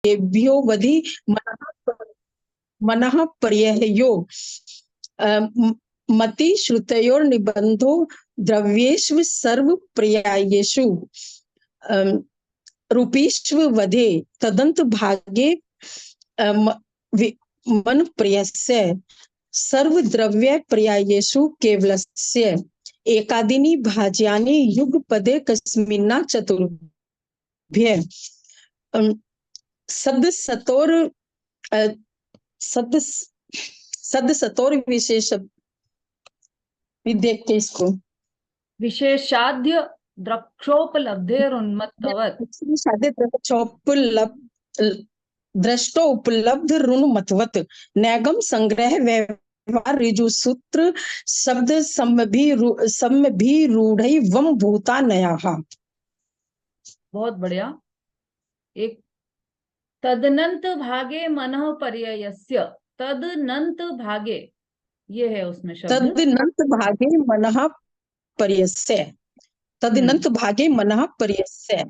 येभ्यो वधि मनः पर्ययो मति श्रुतयोर्निबंधो द्रव्येषु सर्व पर्यायेषु रूपीष्व वधे तदंत भागे मन प्रियस्य सर्व द्रव्य पर्यायेषु केवलस्य एकादिनी भाज्यानि युगपदे कस्मिन्ना चतुर्भ्य सद सतोर विशेष विद्यते इसको विशेषाद्य द्रक्षोपलब्धेरुन्मत्तवत् दृष्टोपलब्ध ऋणमतवत् नैगम संग्रह व्यवहार ऋजु सूत्र शब्द समभिरूढ़ भूता नयाः। बहुत बढ़िया। एक तदनंत भागे मनः पर्ययस्य, तदनंत भागे ये है उसमें शब्द, तदनंत भागे मनः पर्यस्य, तदनंत भागे मनः पर्यस्य।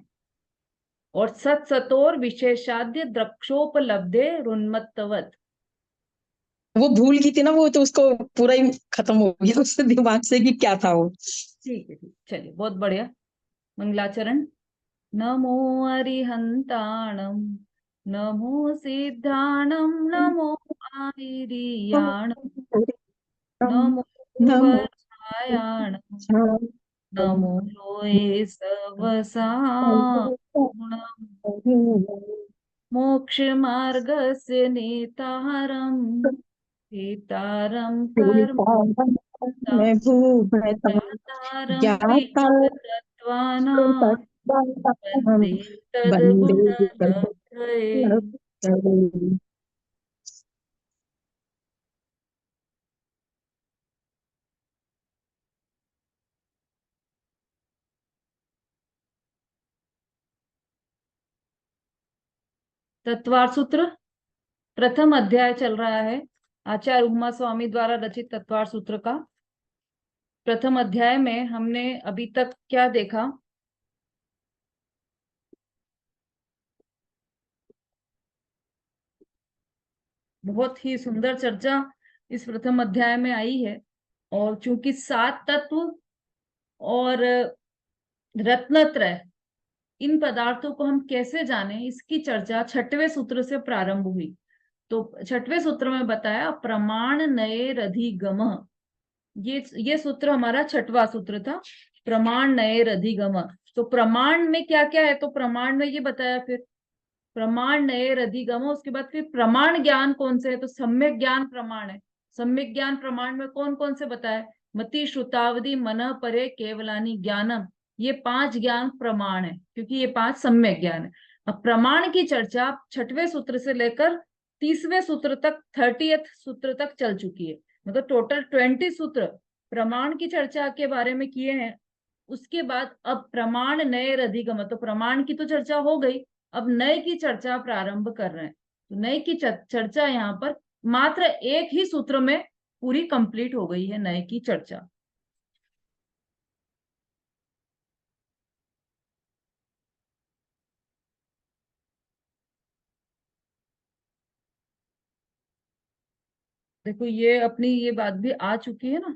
और सत्सतोर विशेषाद्य द्रक्षोपलब्धे रुन्मत्तवत्, वो भूल गई थी ना, वो तो उसको पूरा ही खत्म हो गया उसके दिमाग से कि क्या था वो। ठीक है, ठीक, चलिए, बहुत बढ़िया। मंगलाचरण। नमो अरिहंताणम, नमो सिद्धाणम, नमो आहिरियाणम, नमो वर्षायाणम, नमो लोये सवसागुणम, मोक्ष मार्गस्य नेतारं हेतारं कर्म तत्त्वानां वन्दे तद्गुणलब्धये। तत्वार सूत्र प्रथम अध्याय चल रहा है, आचार्य उमा स्वामी द्वारा रचित तत्वार सूत्र का। प्रथम अध्याय में हमने अभी तक क्या देखा? बहुत ही सुंदर चर्चा इस प्रथम अध्याय में आई है, और चूंकि 7 तत्व और रत्नत्रय, इन पदार्थों को हम कैसे जाने, इसकी चर्चा 6वें सूत्र से प्रारंभ हुई। तो 6वें सूत्र में बताया प्रमाण नये रधिगम, ये सूत्र हमारा 6वां सूत्र था, प्रमाण नये रधिगम। तो प्रमाण में क्या क्या है, तो प्रमाण में ये बताया, फिर प्रमाण नये रधिगम, उसके बाद फिर प्रमाण ज्ञान कौन से है, तो सम्यक ज्ञान प्रमाण है। सम्यक ज्ञान प्रमाण में कौन कौन से बताया? मति श्रुतावधि मन परे केवलानी ज्ञानम, ये 5 ज्ञान प्रमाण है, क्योंकि ये 5 सम्यक ज्ञान है। अब प्रमाण की चर्चा 6वें सूत्र से लेकर 30वें सूत्र तक, 30th सूत्र तक चल चुकी है। मतलब टोटल 20 सूत्र प्रमाण की चर्चा के बारे में किए हैं। उसके बाद अब प्रमाण नये रधिगम, तो प्रमाण की तो चर्चा हो गई, अब नए की चर्चा प्रारंभ कर रहे हैं। तो नए की चर्चा यहाँ पर मात्र एक ही सूत्र में पूरी कंप्लीट हो गई है, नए की चर्चा। देखो, ये अपनी ये बात भी आ चुकी है ना,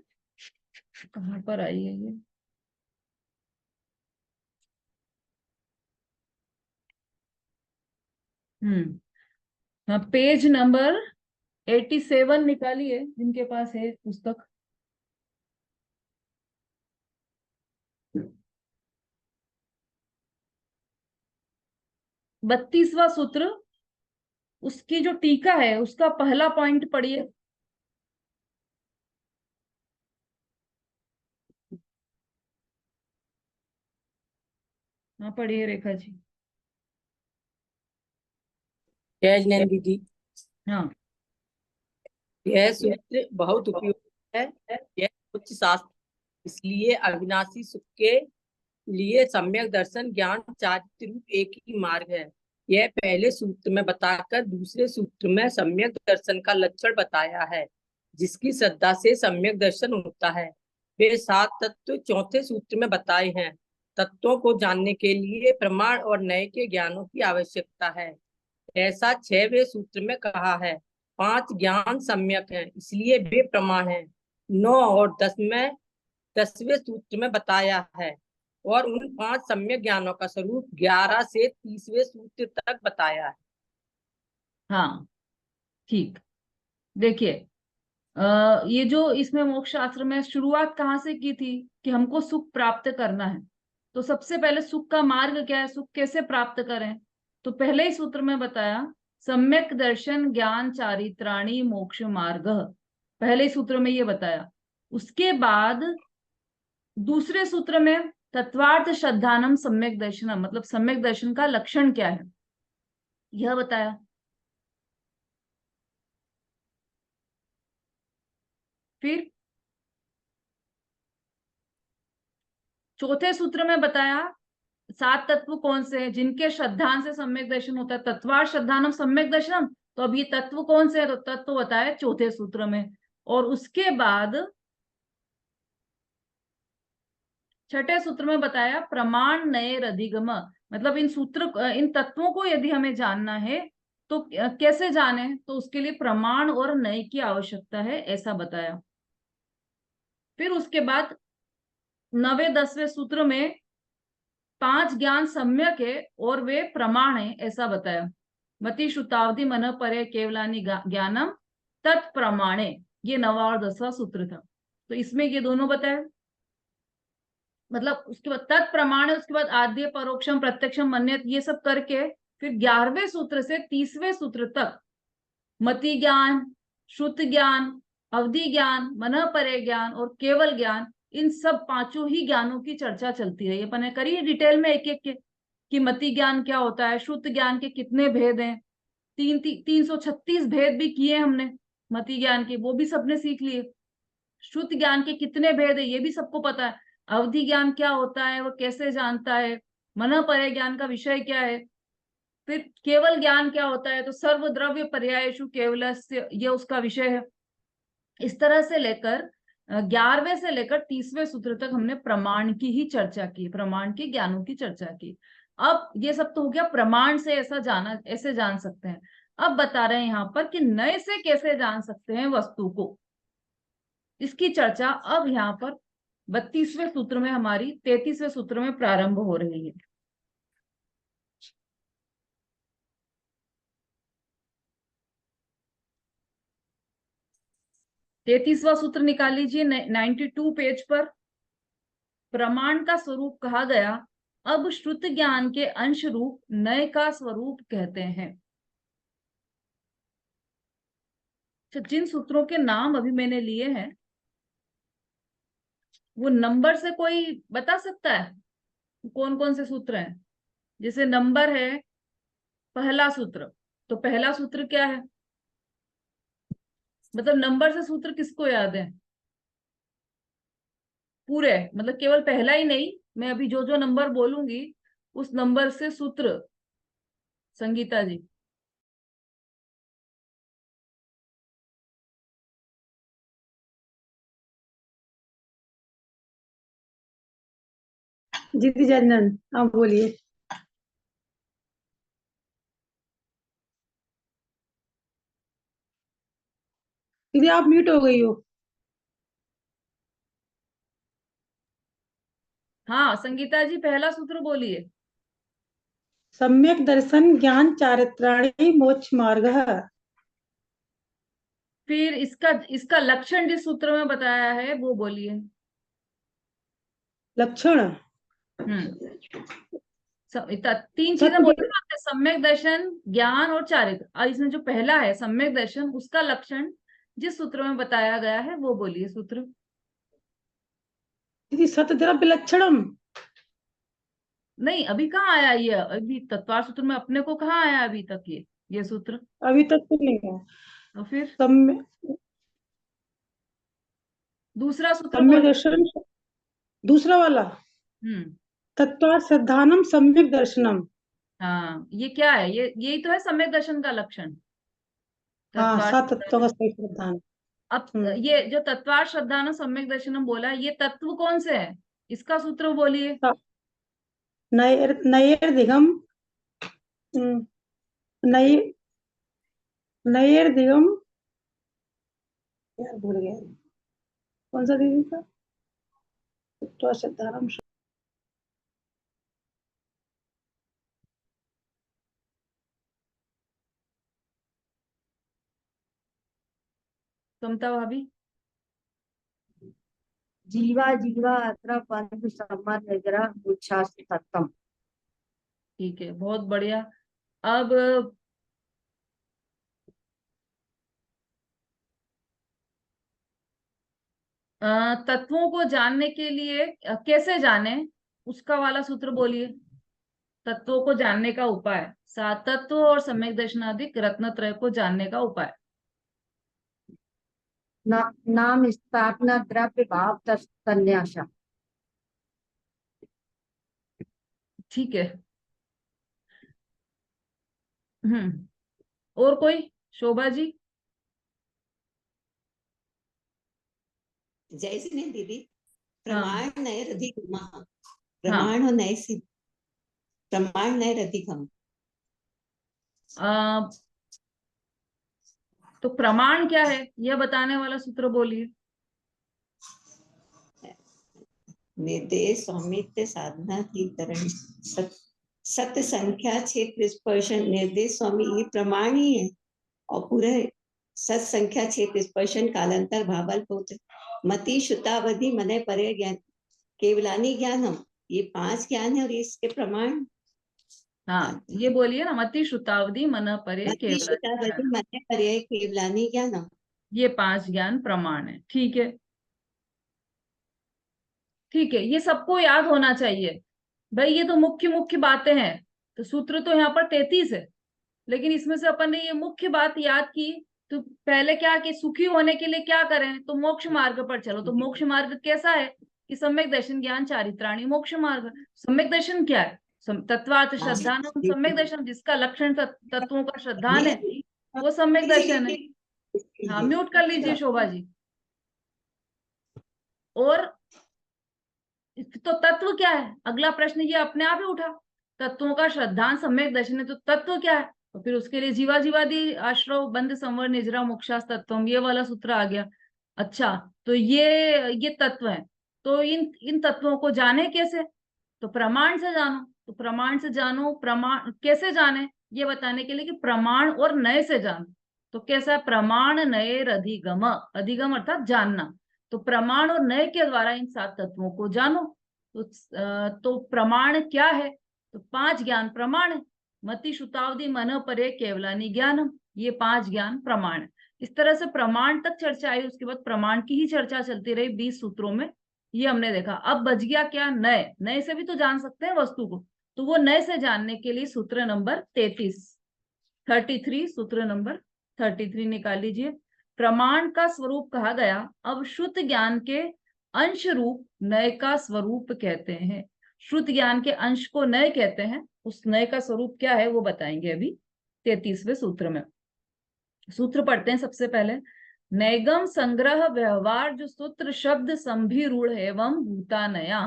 कहाँ पर आई है ये? हाँ, पेज नंबर 87 निकालिए जिनके पास है पुस्तक। बत्तीसवां सूत्र, उसकी जो टीका है उसका पहला पॉइंट पढ़िए। हाँ, पढ़िए रेखा जी। जय नैन दीदी। हाँ, यह सूत्र बहुत उपयोगी है। यह उच्च शास्त्र, इसलिए अविनाशी सुख के लिए सम्यक दर्शन ज्ञान चारित्र रूप एक ही मार्ग है। यह पहले सूत्र में बताकर दूसरे सूत्र में सम्यक दर्शन का लक्षण बताया है, जिसकी श्रद्धा से सम्यक दर्शन होता है। वे 7 तत्व चौथे सूत्र में बताए हैं। तत्वों को जानने के लिए प्रमाण और नए के ज्ञानों की आवश्यकता है। ऐसा 6वें सूत्र में कहा है। 5 ज्ञान सम्यक हैं, इसलिए वे प्रमाण हैं। 9 और 10वें सूत्र में बताया है, और उन 5 सम्यक ज्ञानों का स्वरूप 11 से 30वें सूत्र तक बताया है। हाँ, ठीक। देखिए, ये जो इसमें मोक्ष शास्त्र में शुरुआत कहाँ से की थी कि हमको सुख प्राप्त करना है, तो सबसे पहले सुख का मार्ग क्या है, सुख कैसे प्राप्त करें, तो पहले ही सूत्र में बताया सम्यक दर्शन ज्ञान चारित्राणी मोक्ष मार्ग, पहले ही सूत्र में ये बताया। उसके बाद दूसरे सूत्र में तत्वार्थ श्रद्धानम सम्यक दर्शनम, मतलब सम्यक दर्शन का लक्षण क्या है यह बताया। फिर चौथे सूत्र में बताया 7 तत्व कौन से हैं जिनके श्रद्धान से सम्यक दर्शन होता है, तत्वार्थ श्रद्धानम सम्यक दर्शनम। तो अब ये तत्व कौन से हैं, तो तत्व बताया चौथे सूत्र में। और उसके बाद छठे सूत्र में बताया प्रमाण नए अधिगम, मतलब इन तत्वों को यदि हमें जानना है तो कैसे जाने, तो उसके लिए प्रमाण और नए की आवश्यकता है, ऐसा बताया। फिर उसके बाद 9वें 10वें सूत्र में 5 ज्ञान सम्यक है और वे प्रमाण है, ऐसा बताया। मति श्रुतावधि मन परे केवलानी ज्ञानम तत्प्रमाणे, ये 9वां और 10वां सूत्र था। तो इसमें ये दोनों बताया, मतलब उसके बाद तत्प्रमाण है, उसके बाद आद्य परोक्षम प्रत्यक्षम मन्यत, ये सब करके फिर 11वें सूत्र से 30वें सूत्र तक मति ज्ञान, श्रुत ज्ञान, अवधि ज्ञान, मन परे ज्ञान और केवल ज्ञान, इन सब 5 ही ज्ञानों की चर्चा चलती रही। अपन ने करी डिटेल में एक एक के कि मति ज्ञान क्या होता है, श्रुत ज्ञान के कितने भेद हैं, 336 भेद भी किए हमने मति ज्ञान के, वो भी सबने सीख लिए। श्रुत ज्ञान के कितने भेद है ये भी सबको पता है। अवधि ज्ञान क्या होता है, वो कैसे जानता है, मन परे ज्ञान का विषय क्या है, फिर केवल ज्ञान क्या होता है, तो सर्व द्रव्य पर्यायेषु केवलस्य, ये उसका विषय है। इस तरह से लेकर 11वें से लेकर 30वें सूत्र तक हमने प्रमाण की ही चर्चा की, प्रमाण के ज्ञानों की चर्चा की। अब ये सब तो हो गया प्रमाण से ऐसे जान सकते हैं। अब बता रहे हैं यहाँ पर कि नए से कैसे जान सकते हैं वस्तु को, इसकी चर्चा अब यहाँ पर 32वें सूत्र में हमारी 33वें सूत्र में प्रारंभ हो रही है। तैतीसवां सूत्र निकाल लीजिए 92 पेज पर। प्रमाण का स्वरूप कहा गया, अब श्रुत ज्ञान के अंश रूप नए का स्वरूप कहते हैं। तो जिन सूत्रों के नाम अभी मैंने लिए हैं वो नंबर से कोई बता सकता है कौन कौन से सूत्र हैं? जैसे नंबर है पहला सूत्र, तो पहला सूत्र क्या है, मतलब नंबर से सूत्र किसको याद है पूरे, मतलब केवल पहला ही नहीं, मैं अभी जो जो नंबर बोलूंगी उस नंबर से सूत्र। संगीता जी। दीदी जनन, आप बोलिए। दीदी आप म्यूट हो गई हो। हाँ संगीता जी, पहला सूत्र बोलिए। सम्यक दर्शन ज्ञान चारित्राणी मोक्ष मार्ग। फिर इसका लक्षण जिस सूत्र में बताया है वो बोलिए। लक्षण तीन चीजें सत्य बोलते हैं, सम्यक दर्शन ज्ञान और चारित्र। और इसमें जो पहला है सम्यक दर्शन, उसका लक्षण जिस सूत्र में बताया गया है वो बोलिए सूत्र। दीदी सत्य द्रव्य लक्षणम। नहीं, अभी कहाँ आया ये, अभी तत्वार सूत्र में अपने को कहाँ आया अभी तक ये सूत्र। अभी तक तो नहीं है। तो फिर सम्य दूसरा सूत्र सम्यक बोलिए। दर्शन, दूसरा वाला हम्म। तत्व श्रद्धानम सम्यक दर्शनम। हाँ, ये क्या है, ये यही तो है सम्यक दर्शन का लक्षण, हाँ, तत्वार। सात तत्वों का सही श्रद्धान। अब ये जो तत्वार श्रद्धान सम्यक दर्शनम बोला, ये तत्व कौन से है, इसका सूत्र बोलिए। नये दिगम नई नैर्दिगम, यार भूल गया, कौन सा दीदी था? तो सिद्धारम, समता भाभी। जीवा जीवा अत्र पंथ सम्मर निग्रह उच्छ्वास तत्तम। ठीक है, बहुत बढ़िया। अब तत्वों को जानने के लिए कैसे जाने, उसका वाला सूत्र बोलिए। तत्वों को जानने का उपाय, सात तत्व और सम्यक दर्शनाधिक रत्नत्रय को जानने का उपाय। नाम स्थापना द्रव्य भाव संन्यासा। ठीक है। और कोई? शोभा जी। जय श्री ने दीदी। हाँ प्रमाण नए रधिगम, हाँ, प्रमाण और नए सिद्ध, प्रमाण नए रधिगम। तो प्रमाण क्या है यह बताने वाला सूत्र बोलिए। निर्देश स्वामित्व साधना की करण सत्य संख्या क्षेत्र स्पर्शन निर्देश स्वामी ये प्रमाण ही है। और पूरे सत संख्या क्षेत्र स्पर्शन कालांतर भावल पुत्र मति शुतावधि मने परे ज्ञान केवलानी ज्ञानम, ये 5 ज्ञान है और ये इसके प्रमाण। हाँ, ये बोलिए ना, मति श्रुतावधि मन परे मति शुतावधि केवल, मने परे केवलानी ज्ञानम, ये 5 ज्ञान प्रमाण है। ठीक है, ठीक है, ये सबको याद होना चाहिए भाई। ये तो मुख्य मुख्य बातें हैं। तो सूत्र तो यहाँ पर 33 है, लेकिन इसमें से अपन ने ये मुख्य बात याद की। तो पहले क्या कि सुखी होने के लिए क्या करें, तो मोक्ष मार्ग पर चलो। तो मोक्ष मार्ग कैसा है कि सम्यक दर्शन ज्ञान चारित्राणी मोक्ष मार्ग। सम्यक दर्शन क्या है? तत्वार्थ श्रद्धान सम्यक दर्शन, जिसका लक्षण तत्वों का श्रद्धान है वो सम्यक दर्शन है। हाँ, म्यूट कर लीजिए शोभा जी। और तो तत्व क्या है, अगला प्रश्न ये अपने आप ही उठा। तत्वों का श्रद्धान सम्यक दर्शन है, तो तत्व क्या है? तो फिर उसके लिए जीवा जीवादि आश्रव बंध संवर निजरा मोक्षास तत्वम, ये वाला सूत्र आ गया। अच्छा, तो ये तत्व है। तो इन तत्वों को जाने कैसे? तो प्रमाण से जानो। तो प्रमाण से जानो, प्रमाण कैसे जाने ये बताने के लिए कि प्रमाण और नए से जानो। तो कैसा है? प्रमाण नए अधिगम, अधिगम अर्थात जानना। तो प्रमाण और नए के द्वारा इन 7 तत्वों को जानो। तो प्रमाण क्या है? तो 5 ज्ञान प्रमाण है। मति श्रुतावधि मन परे केवलानी ज्ञानम, ये 5 ज्ञान प्रमाण है। इस तरह से प्रमाण तक चर्चा आई, उसके बाद प्रमाण की ही चर्चा चलती रही 20 सूत्रों में। ये हमने देखा। अब बच गया क्या? नए। नए से भी तो जान सकते हैं वस्तु को। तो वो नए से जानने के लिए सूत्र नंबर 33 सूत्र नंबर 33 निकाल लीजिए। प्रमाण का स्वरूप कहा गया। अब श्रुत ज्ञान के अंश रूप नए का स्वरूप कहते हैं। श्रुत ज्ञान के अंश को नए कहते हैं। उस नए का स्वरूप क्या है वो बताएंगे अभी 33वें सूत्र में। सूत्र पढ़ते हैं सबसे पहले। नैगम संग्रह व्यवहार जो सूत्र शब्द संभिरूढ़ एवं भूतानया।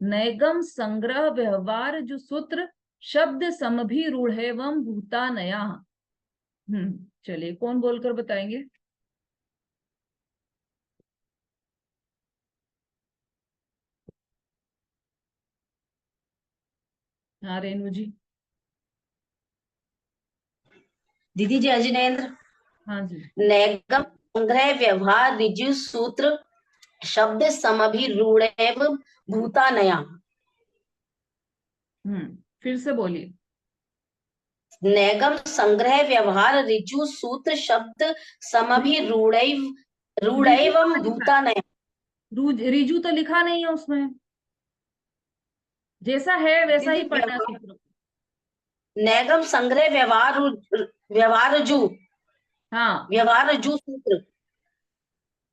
नैगम संग्रह व्यवहार जो सूत्र शब्द समभिरूढ़ एवं भूतानया। चलिए, कौन बोलकर बताएंगे? हाँ, रेणु जी। दीदी जी अजनेन्द्र। हाँ जी। नैगम संग्रह व्यवहार ऋजु सूत्र शब्द समभिरूढ़ भूतानया। फिर से बोलिए। नैगम संग्रह व्यवहार ऋजु सूत्र शब्द समभिरूढ़ भूतानया। रिजु तो लिखा नहीं है उसमें, जैसा है वैसा ही पढ़ना सूत्र। नैगम संग्रह व्यवहार ऋजु, हाँ, व्यवहार ऋजु सूत्र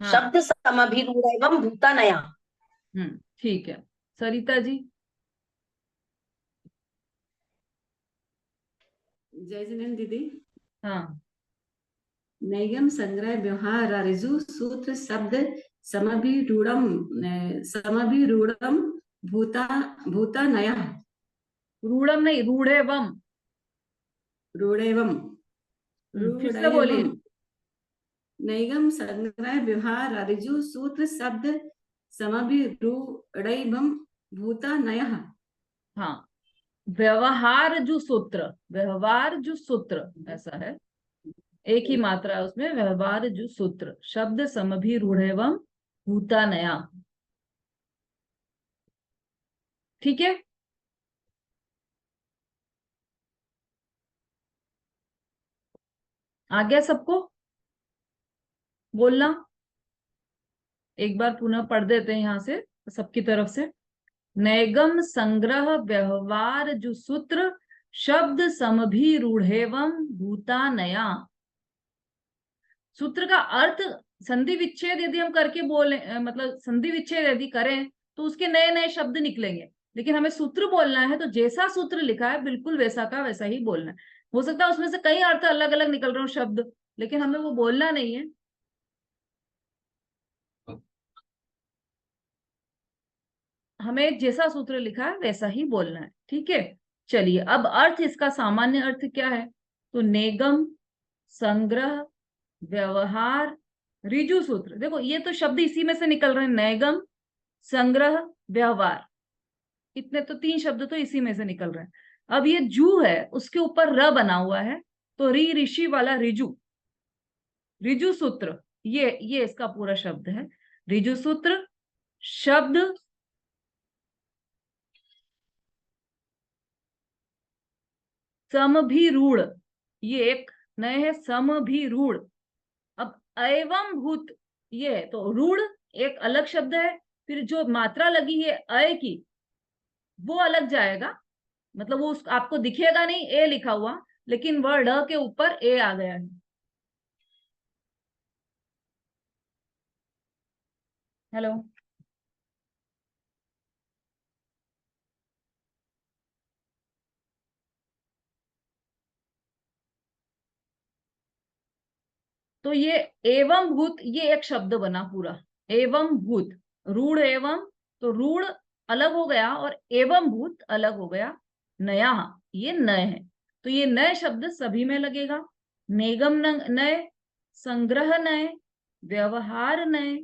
हाँ। शब्द समभिरूढ़ भूतानया। ठीक है। सरिता जी। जय जिनेन्द्र दीदी। हाँ, नैगम संग्रह व्यवहार ऋजु सूत्र शब्द समभिरूढ़म भूता नया। रूढ़म नहीं, रूढ़ेवम। रूढ़ेवम फिर से बोलिए। रूढ़ेवम नैगम संग्रह व्यवहार ऋजु सूत्र शब्द समभिरूढ़ैवम भूता नयः। हाँ, व्यवहार जो सूत्र, व्यवहार जो सूत्र ऐसा है, एक ही मात्रा है उसमें, व्यवहार जो सूत्र शब्द समभिरूढ़ैवम भूता नया। ठीक है, आ गया सबको? बोलना एक बार पुनः पढ़ देते हैं यहां से सबकी तरफ से। नैगम संग्रह व्यवहार जो सूत्र शब्द समभिरूढ़ैवम भूता नया। सूत्र का अर्थ संधि विच्छेद यदि हम करके बोले, मतलब संधि विच्छेद यदि करें तो उसके नए नए शब्द निकलेंगे, लेकिन हमें सूत्र बोलना है तो जैसा सूत्र लिखा है बिल्कुल वैसा का वैसा ही बोलना है। हो सकता है उसमें से कई अर्थ अलग अलग निकल रहे हो शब्द, लेकिन हमें वो बोलना नहीं है। हमें जैसा सूत्र लिखा है वैसा ही बोलना है। ठीक है, चलिए अब अर्थ, इसका सामान्य अर्थ क्या है? तो नेगम संग्रह व्यवहार ऋजु सूत्र। देखो ये तो शब्द इसी में से निकल रहे हैं, नैगम संग्रह व्यवहार, इतने तो 3 शब्द तो इसी में से निकल रहे हैं। अब ये जू है उसके ऊपर र बना हुआ है, तो री ऋषि वाला ऋजु, ऋजु सूत्र, ये इसका पूरा शब्द है। ऋजु सूत्र शब्द समभिरूढ़, ये एक नए है समभिरूढ़। अब एवं भूत, ये है तो रूढ़ एक अलग शब्द है, फिर जो मात्रा लगी है अय की वो अलग जाएगा, मतलब वो आपको दिखेगा नहीं ए लिखा हुआ, लेकिन वह ड के ऊपर ए आ गया है। हेलो, तो ये एवं भूत, ये एक शब्द बना पूरा, एवं भूत। रूढ़ एवं, तो रूढ़ अलग हो गया और एवं भूत अलग हो गया। नया, ये नए है, तो ये नए शब्द सभी में लगेगा। नेगम नए, संग्रह नए, व्यवहार नए,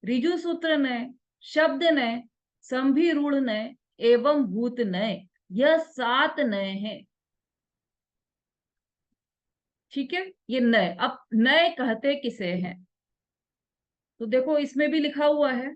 ऋजु सूत्र नए, शब्द नए, संभिरूढ़ नए, एवं भूत नए, यह 7 नए हैं। ठीक है, ये नए। अब नए कहते किसे हैं? तो देखो इसमें भी लिखा हुआ है,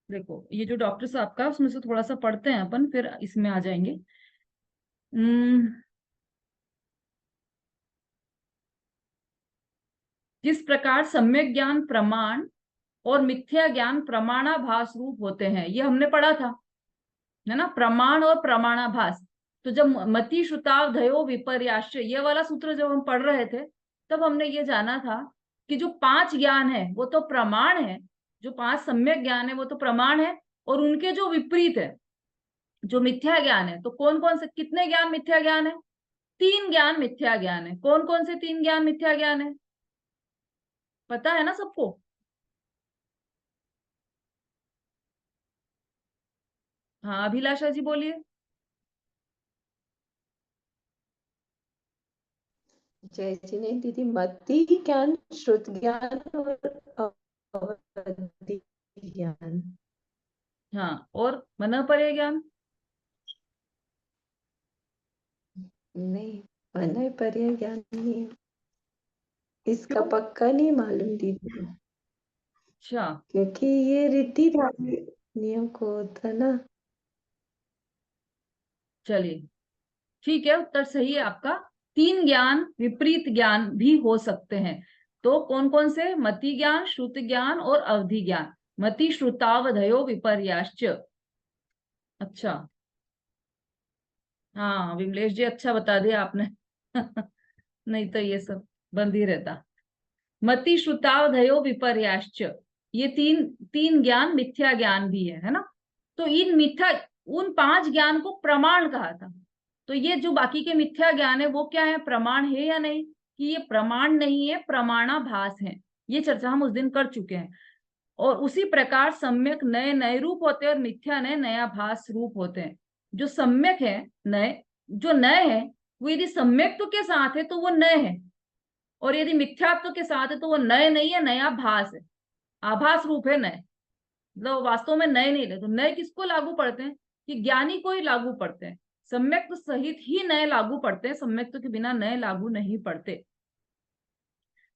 देखो ये जो डॉक्टर साहब का, उसमें से थोड़ा सा पढ़ते हैं अपन, फिर इसमें आ जाएंगे। जिस प्रकार सम्यक ज्ञान प्रमाण और मिथ्या ज्ञान प्रमाणाभास रूप होते हैं, ये हमने पढ़ा था, है ना, प्रमाण और प्रमाणाभास। तो जब मति श्रुताव धयो विपर्याश्य, ये वाला सूत्र जब हम पढ़ रहे थे तब हमने ये जाना था कि जो 5 ज्ञान है वो तो प्रमाण है, जो 5 सम्यक ज्ञान है वो तो प्रमाण है, और उनके जो विपरीत है, जो मिथ्या ज्ञान है, तो कौन कौन से, कितने ज्ञान मिथ्या ज्ञान है? 3 ज्ञान मिथ्या ज्ञान है। कौन कौन से 3 ज्ञान मिथ्या ज्ञान है, पता है ना सबको? हाँ अभिलाषा जी बोलिए। जय जिनेन्द्र दीदी, मति ज्ञान, श्रुत ज्ञान और अवधि ज्ञान। हाँ, और मन पर्य ज्ञान? नहीं, मन पर्य ज्ञान नहीं है, इसका क्यों? पक्का नहीं मालूम दीदी, अच्छा, क्योंकि ये रीति नियम को होता ना। चलिए ठीक है, उत्तर सही है आपका। 3 ज्ञान विपरीत ज्ञान भी हो सकते हैं, तो कौन कौन से? मति ज्ञान, श्रुत ज्ञान और अवधि ज्ञान। मति श्रुतावधयो विपर्याश्च। अच्छा, हाँ विमलेश जी अच्छा बता दिया आपने नहीं तो ये सब बंद ही रहता। मति श्रुतावधयो विपर्याश्च, ये तीन ज्ञान मिथ्या ज्ञान भी है ना। तो इन मिथ्या, उन 5 ज्ञान को प्रमाण कहा था, तो ये जो बाकी के मिथ्या ज्ञान है वो क्या है, प्रमाण है या नहीं, कि ये प्रमाण नहीं है, प्रमाणाभास है। ये चर्चा हम उस दिन कर चुके हैं। और उसी प्रकार सम्यक नए नए रूप होते हैं और मिथ्या नए नया भास रूप होते हैं। जो सम्यक है नए, जो नए है वो यदि सम्यक्त्व के साथ है तो वो नए है, और यदि मिथ्यात्व के साथ है तो वो नए नहीं है, नया भास है, आभास रूप है नए, मतलब वास्तव में नए नहीं है। तो नए किसको लागू पड़ते हैं, कि ज्ञानी को ही लागू पड़ते हैं। सम्यक्त्व सहित ही नए लागू पड़ते हैं, सम्यक्त्व के बिना नए लागू नहीं पड़ते।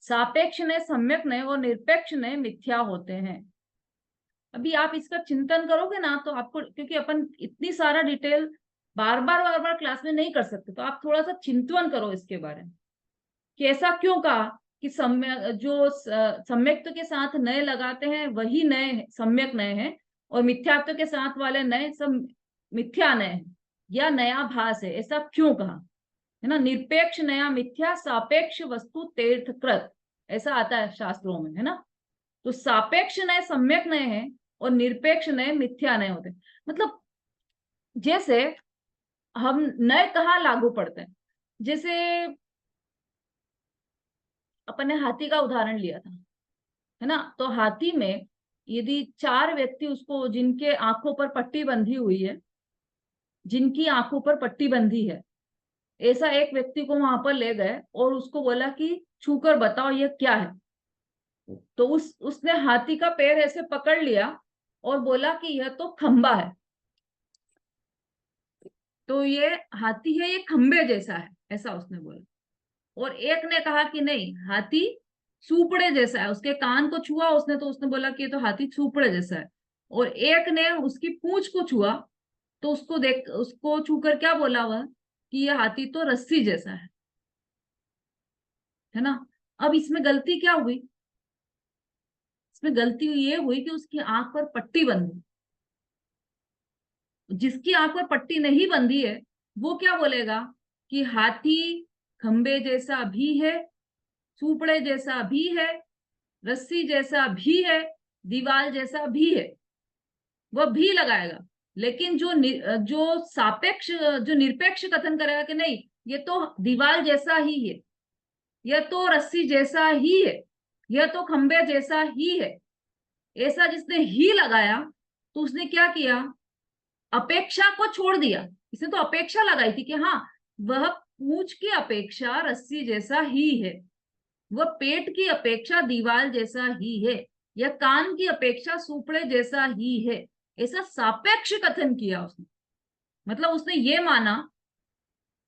सापेक्ष नए सम्यक नए और निरपेक्ष नए मिथ्या होते हैं। अभी आप इसका चिंतन करोगे ना तो आपको, क्योंकि अपन इतनी सारा डिटेल बार बार क्लास में नहीं कर सकते, तो आप थोड़ा सा चिंतन करो इसके बारे में कि ऐसा क्यों कहा कि सम्यक्त्व के साथ नए लगाते हैं वही नए सम्यक नए हैं, और मिथ्यात्व के साथ वाले नए सब मिथ्या नए हैं या नया भास है, ऐसा क्यों कहा, है ना। निरपेक्ष नया मिथ्या, सापेक्ष वस्तु तीर्थकृत, ऐसा आता है शास्त्रों में, है ना। तो सापेक्ष नए सम्यक नए हैं और निरपेक्ष नए मिथ्या नए होते हैं। मतलब जैसे हम नए कहाँ लागू पड़ते हैं, जैसे अपन ने हाथी का उदाहरण लिया था, है ना। तो हाथी में यदि 4 व्यक्ति उसको, जिनके आंखों पर पट्टी बंधी हुई है, जिनकी आंखों पर पट्टी बंधी है, ऐसा एक व्यक्ति को वहां पर ले गए और उसको बोला कि छूकर बताओ ये क्या है। तो उसने हाथी का पैर ऐसे पकड़ लिया और बोला कि यह तो खंबा है। तो ये हाथी है, ये खंबे जैसा है, ऐसा उसने बोला। और एक ने कहा कि नहीं, हाथी सूपड़े जैसा है। उसके कान को छुआ उसने, तो उसने बोला कि ये तो हाथी सूपड़े जैसा है। और एक ने उसकी पूंछ को छुआ, तो उसको छूकर क्या बोला वह, कि यह हाथी तो रस्सी जैसा है ना। अब इसमें गलती क्या हुई, इसमें गलती ये हुई कि उसकी आंख पर पट्टी बंधी। जिसकी आंख पर पट्टी नहीं बंधी है वो क्या बोलेगा कि हाथी खंबे जैसा भी है, सूपड़े जैसा भी है, रस्सी जैसा भी है, दीवार जैसा भी है, वह भी लगाएगा। लेकिन जो निरपेक्ष कथन करेगा कि नहीं, ये तो दीवार जैसा ही है, यह तो रस्सी जैसा ही है, यह तो खंबे जैसा ही है, ऐसा जिसने ही लगाया, तो उसने क्या किया, अपेक्षा को छोड़ दिया। इसने तो अपेक्षा लगाई थी कि हाँ, वह पूंछ की अपेक्षा रस्सी जैसा ही है, वह पेट की अपेक्षा दीवार जैसा ही है, या कान की अपेक्षा सूपड़े जैसा ही है, ऐसा सापेक्ष कथन किया उसने। मतलब उसने ये माना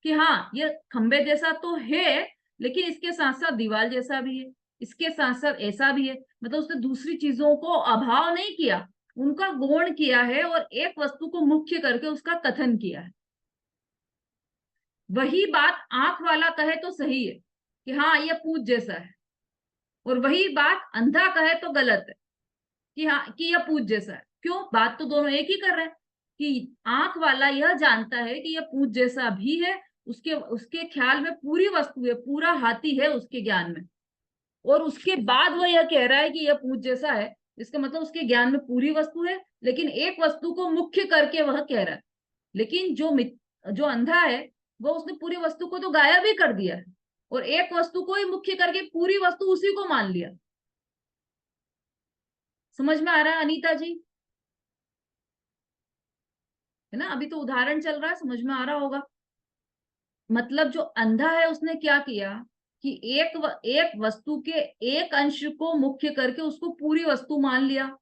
कि हाँ, ये खंबे जैसा तो है, लेकिन इसके साथ साथ दीवार जैसा भी है, इसके साथ साथ ऐसा भी है। मतलब उसने दूसरी चीजों को अभाव नहीं किया, उनका गौण किया है, और एक वस्तु को मुख्य करके उसका कथन किया है। वही बात आंख वाला कहे तो सही है कि हाँ ये पूंछ जैसा है, और वही बात अंधा कहे तो गलत है कि हाँ, कि यह पूंछ जैसा है। क्यों, बात तो दोनों एक ही कर रहे हैं कि आंख वाला यह जानता है कि यह पूंछ जैसा भी है, उसके ख्याल में पूरी वस्तु है, पूरा हाथी है उसके ज्ञान में, और उसके बाद वह यह कह रहा है कि यह पूंछ जैसा है। इसका मतलब उसके ज्ञान में पूरी वस्तु है, लेकिन एक वस्तु को मुख्य करके वह कह रहा है। लेकिन जो अंधा है वो उसने पूरी वस्तु को तो गायब ही कर दिया है, और एक वस्तु को ही मुख्य करके पूरी वस्तु उसी को मान लिया। समझ में आ रहा है अनीता जी, है ना। अभी तो उदाहरण चल रहा है, समझ में आ रहा होगा। मतलब जो अंधा है उसने क्या किया कि एक वस्तु के एक अंश को मुख्य करके उसको पूरी वस्तु मान लिया,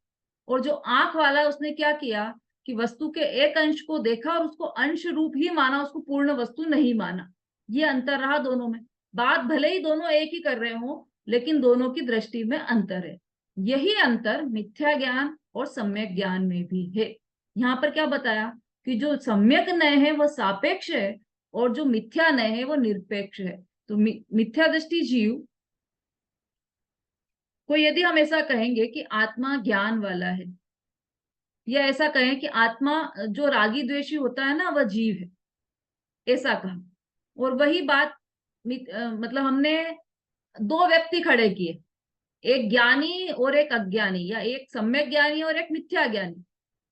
और जो आंख वाला है उसने क्या किया कि वस्तु के एक अंश को देखा और उसको अंश रूप ही माना, उसको पूर्ण वस्तु नहीं माना। ये अंतर रहा दोनों में। बात भले ही दोनों एक ही कर रहे हो, लेकिन दोनों की दृष्टि में अंतर है। यही अंतर मिथ्या ज्ञान और सम्यक ज्ञान में भी है। यहाँ पर क्या बताया कि जो सम्यक नय है वह सापेक्ष है, और जो मिथ्या नय है वो निरपेक्ष है। तो मिथ्या दृष्टि जीव को, यदि हम ऐसा कहेंगे कि आत्मा ज्ञान वाला है, या ऐसा कहें कि आत्मा जो रागी द्वेषी होता है ना वह जीव है, ऐसा कहा। और वही बात मतलब हमने 2 व्यक्ति खड़े किए, एक ज्ञानी और एक अज्ञानी, या एक सम्यक ज्ञानी और एक मिथ्या ज्ञानी।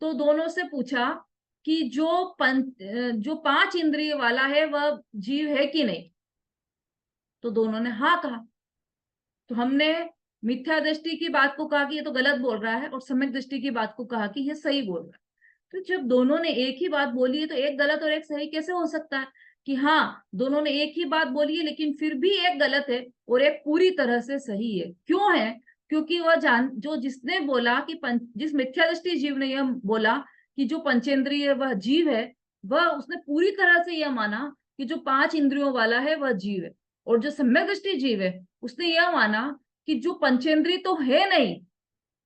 तो दोनों से पूछा कि जो 5 इंद्रिय वाला है वह जीव है कि नहीं? तो दोनों ने हाँ कहा। तो हमने मिथ्या दृष्टि की बात को कहा कि ये तो गलत बोल रहा है, और सम्यक दृष्टि की बात को कहा कि ये सही बोल रहा है। तो जब दोनों ने एक ही बात बोली है तो एक गलत और एक सही कैसे हो सकता है? कि हाँ, दोनों ने एक ही बात बोली है लेकिन फिर भी एक गलत है और एक पूरी तरह से सही है। क्यों है? क्योंकि वह जिसने बोला कि जिस मिथ्या दृष्टि जीव ने यह बोला कि जो पंचेंद्रिय वह जीव है, वह उसने पूरी तरह से यह माना कि जो 5 इंद्रियों वाला है वह जीव है। और जो सम्यक दृष्टि जीव है उसने यह माना कि जो पंचेंद्रिय तो है नहीं,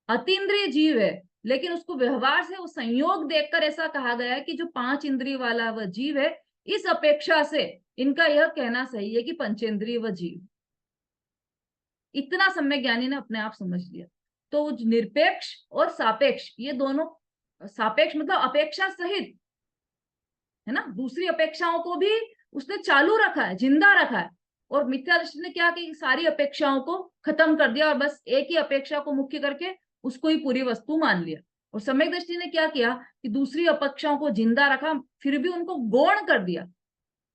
अतीन्द्रिय जीव है, लेकिन उसको व्यवहार से वो संयोग देखकर ऐसा कहा गया है कि जो 5 इंद्रिय वाला वह जीव है। इस अपेक्षा से इनका यह कहना सही है कि पंचेंद्रिय वह जीव। इतना सम्यक ज्ञानी ने अपने आप समझ लिया। तो निरपेक्ष और सापेक्ष, ये दोनों, सापेक्ष मतलब अपेक्षा सहित, है ना, दूसरी अपेक्षाओं को भी उसने चालू रखा है, जिंदा रखा है। और मिथ्या दृष्टि ने क्या कि सारी अपेक्षाओं को खत्म कर दिया और बस एक ही अपेक्षा को मुख्य करके उसको ही पूरी वस्तु मान लिया। और सम्यक दृष्टि ने क्या किया कि दूसरी अपेक्षाओं को जिंदा रखा, फिर भी उनको गौण कर दिया,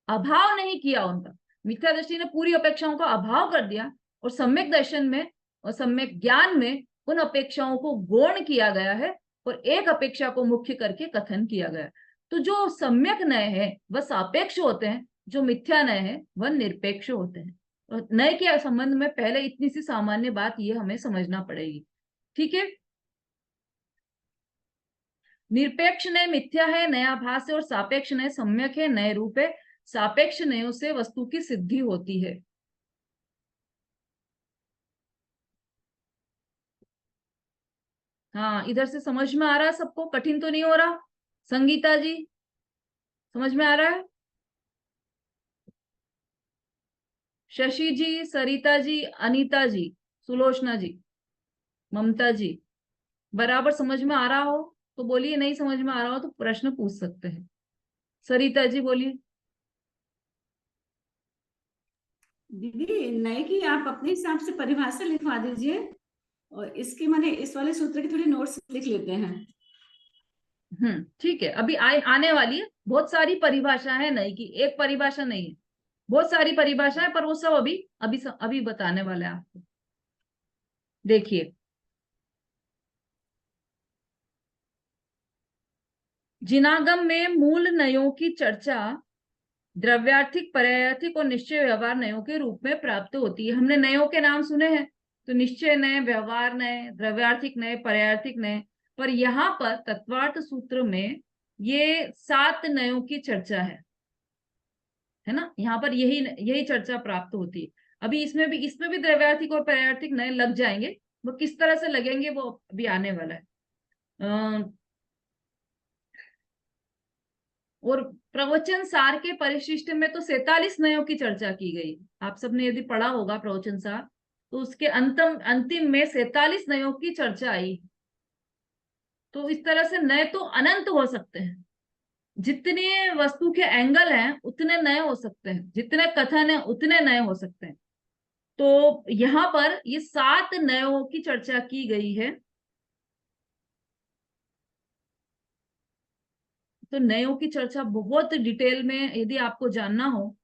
अभाव नहीं किया उनका। मिथ्या दृष्टि ने पूरी अपेक्षाओं का अभाव कर दिया और सम्यक दर्शन में और सम्यक ज्ञान में उन अपेक्षाओं को गौण किया गया है और एक अपेक्षा को मुख्य करके कथन किया गया। तो जो सम्यक नय है वह सापेक्ष होते हैं, जो मिथ्या नय है वह निरपेक्ष होते हैं। और नय के संबंध में पहले इतनी सी सामान्य बात ये हमें समझना पड़ेगी, ठीक है। निरपेक्ष नय मिथ्या है, नयाभास है, और सापेक्ष नय सम्यक है, नय रूप है। सापेक्ष नयों से वस्तु की सिद्धि होती है। हाँ, इधर से समझ में आ रहा है सबको? कठिन तो नहीं हो रहा? संगीता जी, समझ में आ रहा है? शशि जी, सरिता जी, अनीता जी, सुलोचना जी, ममता जी, बराबर समझ में आ रहा हो तो बोलिए, नहीं समझ में आ रहा हो तो प्रश्न पूछ सकते हैं। सरिता जी बोलिए। दीदी नए की आप अपने हिसाब से परिभाषा लिखवा दीजिए, और इसके माने इस वाले सूत्र की थोड़ी नोट्स लिख लेते हैं। ठीक है, अभी आने वाली है। बहुत सारी परिभाषा है, नहीं की एक परिभाषा नहीं है, बहुत सारी परिभाषा है, पर वो सब अभी बताने वाले हैं आपको। देखिए, जिनागम में मूल नयों की चर्चा द्रव्यार्थिक, पर्यायार्थिक और निश्चय व्यवहार नयों के रूप में प्राप्त होती है। हमने नयों के नाम सुने हैं, तो निश्चय नय, व्यवहार नय, द्रव्यार्थिक नय, पर्यायार्थिक नय। पर यहाँ पर तत्वार्थ सूत्र में ये 7 नयों की चर्चा है ना। यहाँ पर यही चर्चा प्राप्त होती है। अभी इसमें भी द्रव्यार्थिक और पर्यायार्थिक नय लग जाएंगे। वो किस तरह से लगेंगे वो अभी आने वाला है। और प्रवचन सार के परिशिष्ट में तो 47 नयों की चर्चा की गई। आप सबने यदि पढ़ा होगा प्रवचन सार, तो उसके अंतिम में 47 नयों की चर्चा आई। तो इस तरह से नए तो अनंत हो सकते हैं, जितने वस्तु के एंगल हैं उतने नए हो सकते हैं, जितने कथन हैं उतने नए हो सकते हैं। तो यहाँ पर ये 7 नयों की चर्चा की गई है। तो नयों की चर्चा बहुत डिटेल में यदि आपको जानना हो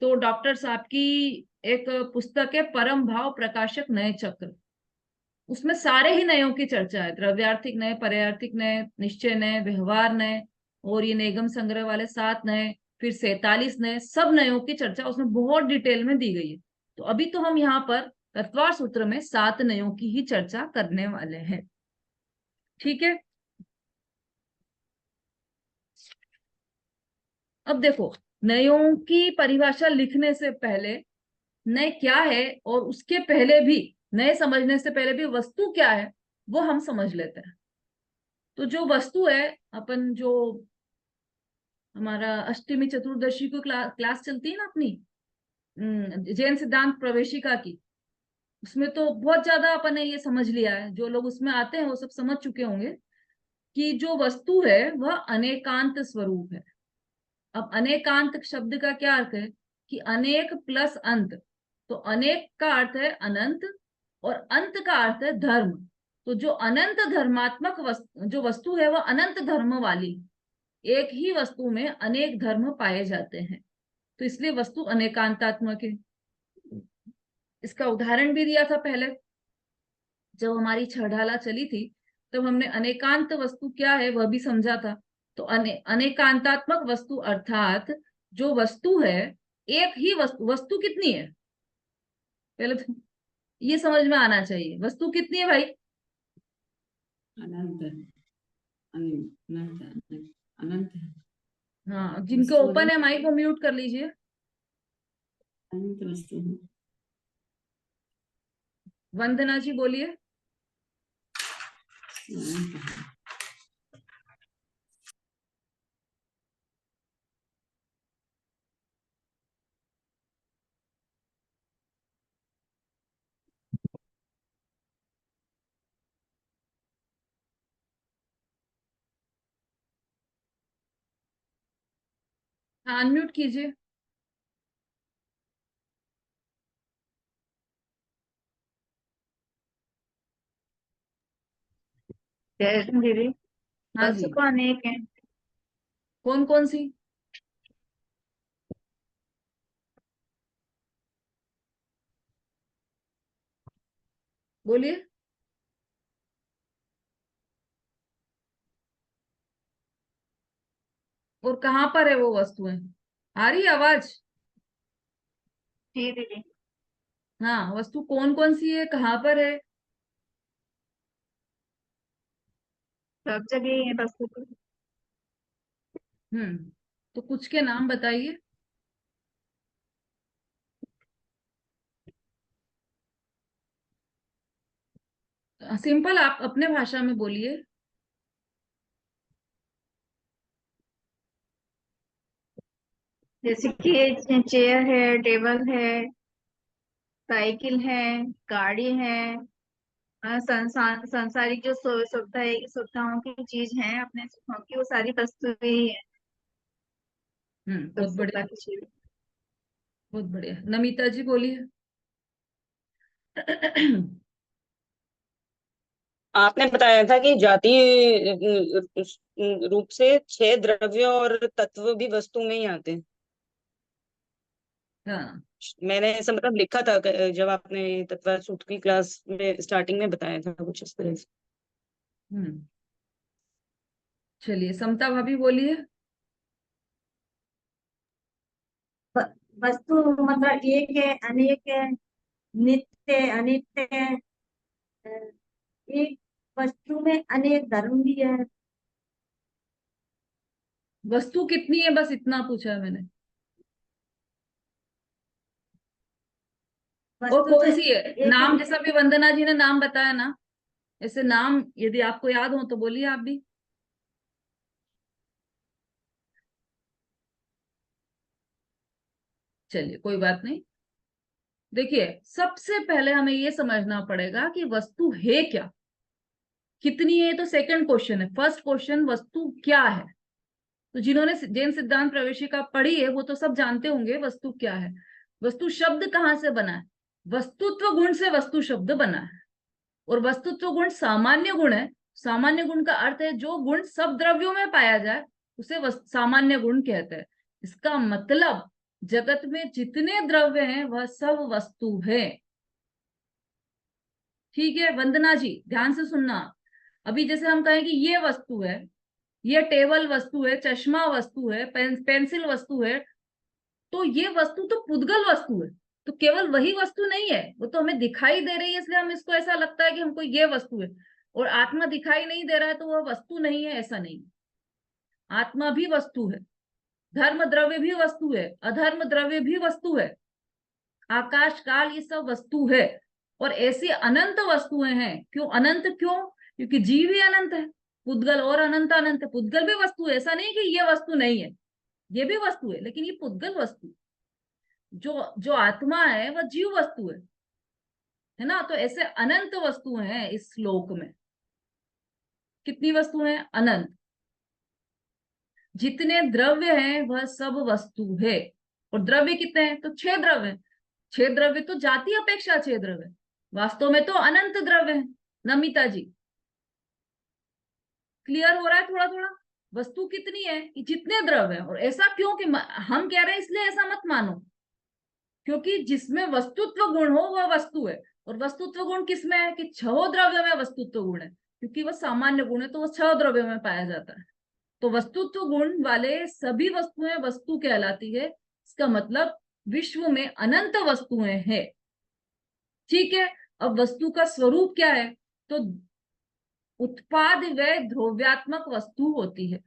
तो डॉक्टर साहब की एक पुस्तक है परम भाव प्रकाशक नए चक्र, उसमें सारे ही नयों की चर्चा है। द्रव्यार्थिक नय, पर्यायार्थिक नय, निश्चय नय, व्यवहार नय, और ये निगम संग्रह वाले 7 नय, फिर 47 नय, सब नयों की चर्चा उसमें बहुत डिटेल में दी गई है। तो अभी तो हम यहाँ पर तत्वार सूत्र में 7 नयों की ही चर्चा करने वाले हैं, ठीक है। अब देखो, नयों की परिभाषा लिखने से पहले नय क्या है, और उसके पहले भी नए समझने से पहले भी वस्तु क्या है वो हम समझ लेते हैं। तो जो वस्तु है, अपन जो हमारा अष्टमी चतुर्दशी को क्लास चलती है ना अपनी जैन सिद्धांत प्रवेशिका की, उसमें तो बहुत ज्यादा अपन ने ये समझ लिया है। जो लोग उसमें आते हैं वो सब समझ चुके होंगे कि जो वस्तु है वह अनेकांत स्वरूप है। अब अनेकांत शब्द का क्या अर्थ है कि अनेक प्लस अंत। तो अनेक का अर्थ है अनंत और अंत का अर्थ है धर्म। तो जो अनंत धर्मात्मक जो वस्तु है वह अनंत धर्म वाली, एक ही वस्तु में अनेक धर्म पाए जाते हैं, तो इसलिए वस्तु अनेकांतात्मक है। इसका उदाहरण भी दिया था पहले, जब हमारी छड़ाला चली थी तब हमने अनेकांत वस्तु क्या है वह भी समझा था। तो अनेकांतात्मक वस्तु अर्थात जो वस्तु है एक ही वस्तु, वस्तु कितनी है पहले तो ये समझ में आना चाहिए, वस्तु कितनी है भाई? अनंत अनंत अनंत अनंत है। हाँ, जिनके वस्तु ओपन है अनंत माइक को म्यूट कर लीजिए। अनंत वस्तु है। वंदना जी बोलिए। अनंत है। हाँ, अनम्यूट कीजिए। जयश्री दीदी, हाँ वस्तु जी, तो अनेक है। कौन कौन सी? बोलिए। और कहाँ पर है वो वस्तुएं? आ रही है आवाज? जी दीदी, हाँ, वस्तु कौन कौन सी है, कहाँ पर है? सब जगह ही है वस्तु तो। तो कुछ के नाम बताइए। सिंपल, आप अपने भाषा में बोलिए। जैसे कि चेयर है, टेबल है, साइकिल है, गाड़ी है, संसारिक जो सुविधाओं की चीज है अपने सुखों की, वो सारी वस्तु ही है। बहुत सुविधा बढ़िया, की चीज। बहुत बढ़िया। नमिता जी बोलिए। आपने बताया था कि जातीय रूप से 6 द्रव्य और तत्व भी वस्तु में ही आते हैं। हाँ, मैंने ऐसा मतलब लिखा था जब आपने तत्व सूत्र की क्लास में स्टार्टिंग में बताया था कुछ इस तरह से। हम्म चलिए, समता भाभी बोलिए। वस्तु मतलब एक है, अनेक है, नित्य है, अनित्य है। एक वस्तु में अनेक धर्म भी है। वस्तु कितनी है, बस इतना पूछा है मैंने। और वस्तु तो कौन सी है? एक नाम ही। जैसा भी वंदना जी ने नाम बताया ना, ऐसे नाम यदि आपको याद हो तो बोलिए आप भी। चलिए, कोई बात नहीं। देखिए, सबसे पहले हमें ये समझना पड़ेगा कि वस्तु है क्या, कितनी है, तो सेकंड क्वेश्चन है। फर्स्ट क्वेश्चन वस्तु क्या है। तो जिन्होंने जैन सिद्धांत प्रवेशिका पढ़ी है वो तो सब जानते होंगे वस्तु क्या है। वस्तु शब्द कहाँ से बना है? वस्तुत्व गुण से वस्तु शब्द बना है। और वस्तुत्व गुण सामान्य गुण है। सामान्य गुण का अर्थ है जो गुण सब द्रव्यों में पाया जाए उसे सामान्य गुण कहते हैं। इसका मतलब जगत में जितने द्रव्य हैं वह सब वस्तु है। ठीक है वंदना जी, ध्यान से सुनना। अभी जैसे हम कहें कि ये वस्तु है, ये टेबल वस्तु है, चश्मा वस्तु है, पेंसिल वस्तु है, तो ये वस्तु तो पुद्गल वस्तु है। तो केवल वही वस्तु नहीं है, वो तो हमें दिखाई दे रही है इसलिए हम इसको ऐसा लगता है कि हमको ये वस्तु है। और आत्मा दिखाई नहीं दे रहा है तो वह वस्तु नहीं है, ऐसा नहीं। आत्मा भी वस्तु है, धर्म द्रव्य भी वस्तु है, अधर्म द्रव्य भी वस्तु है, आकाश काल ये सब वस्तु है। और ऐसी अनंत वस्तुएं हैं। क्यों अनंत? क्यों? क्योंकि जीव ही अनंत है। पुद्गल और अनंत अनंत है। पुद्गल भी वस्तु है, ऐसा नहीं कि ये वस्तु नहीं है, ये भी वस्तु है, लेकिन ये पुद्गल वस्तु। जो जो आत्मा है वह जीव वस्तु है ना। तो ऐसे अनंत वस्तुएं हैं इस श्लोक में। कितनी वस्तुएं हैं? अनंत। जितने द्रव्य हैं वह सब वस्तु है। और द्रव्य कितने हैं? तो 6 द्रव्य हैं। 6 द्रव्य तो जाति अपेक्षा 6 द्रव्य, वास्तव में तो अनंत द्रव्य है। नमिता जी, क्लियर हो रहा है थोड़ा थोड़ा? वस्तु कितनी है कि जितने द्रव्य है। और ऐसा क्यों कि हम कह रहे हैं इसलिए ऐसा मत मानो, क्योंकि जिसमें वस्तुत्व गुण हो वह वस्तु है। और वस्तुत्व गुण किसमें है कि 6 द्रव्य में वस्तुत्व गुण है, क्योंकि वह सामान्य गुण है तो वह 6 द्रव्य में पाया जाता है। तो वस्तुत्व गुण वाले सभी वस्तुएं वस्तु कहलाती है। इसका मतलब विश्व में अनंत वस्तुएं हैं। ठीक है, अब वस्तु का स्वरूप क्या है? तो उत्पाद व द्रव्यात्मक वस्तु होती है।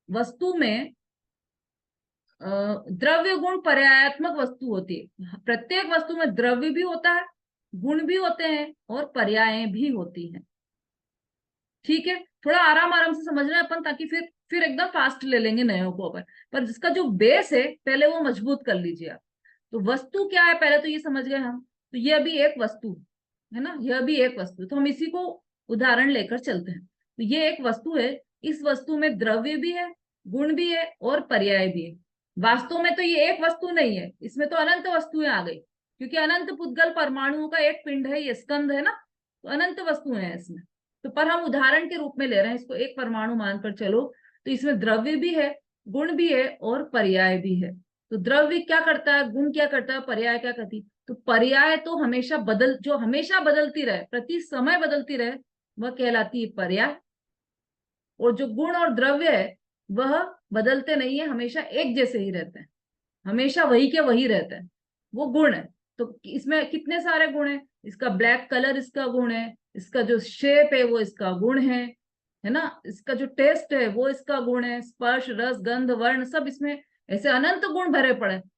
वस्तु में द्रव्य गुण पर्यायात्मक वस्तु होती है। प्रत्येक वस्तु में द्रव्य भी होता है, गुण भी होते हैं और पर्यायें भी होती हैं। ठीक है, थोड़ा आराम आराम से समझना है अपन, ताकि फिर एकदम फास्ट ले लेंगे नयों को अपन। पर जिसका जो बेस है पहले वो मजबूत कर लीजिए आप। तो वस्तु क्या है पहले तो ये समझ गए हम। तो ये अभी एक वस्तु है ना, यह भी एक वस्तु। तो हम इसी को उदाहरण लेकर चलते हैं। तो ये एक वस्तु है, इस वस्तु में द्रव्य भी है, गुण भी है और पर्याय भी है। वास्तव में तो ये एक वस्तु नहीं है, इसमें तो अनंत वस्तुएं आ गई, क्योंकि अनंत पुद्गल परमाणुओं का एक पिंड है, ये स्कंद है ना, तो अनंत वस्तुएं हैं इसमें। तो पर हम उदाहरण के रूप में ले रहे हैं इसको, एक परमाणु मानकर चलो। तो इसमें द्रव्य भी है, गुण भी है और पर्याय भी है। तो द्रव्य क्या करता है, गुण क्या करता है, पर्याय क्या करती है? तो पर्याय तो हमेशा जो हमेशा बदलती रहे, प्रति समय बदलती रहे, वह कहलाती है पर्याय। और जो गुण और द्रव्य है वह बदलते नहीं है, हमेशा एक जैसे ही रहते हैं, हमेशा वही के वही रहते हैं, वो गुण है। तो इसमें कितने सारे गुण है? इसका ब्लैक कलर इसका गुण है, इसका जो शेप है वो इसका गुण है ना, इसका जो टेस्ट है वो इसका गुण है, स्पर्श रस गंध वर्ण सब इसमें ऐसे अनंत गुण भरे पड़े।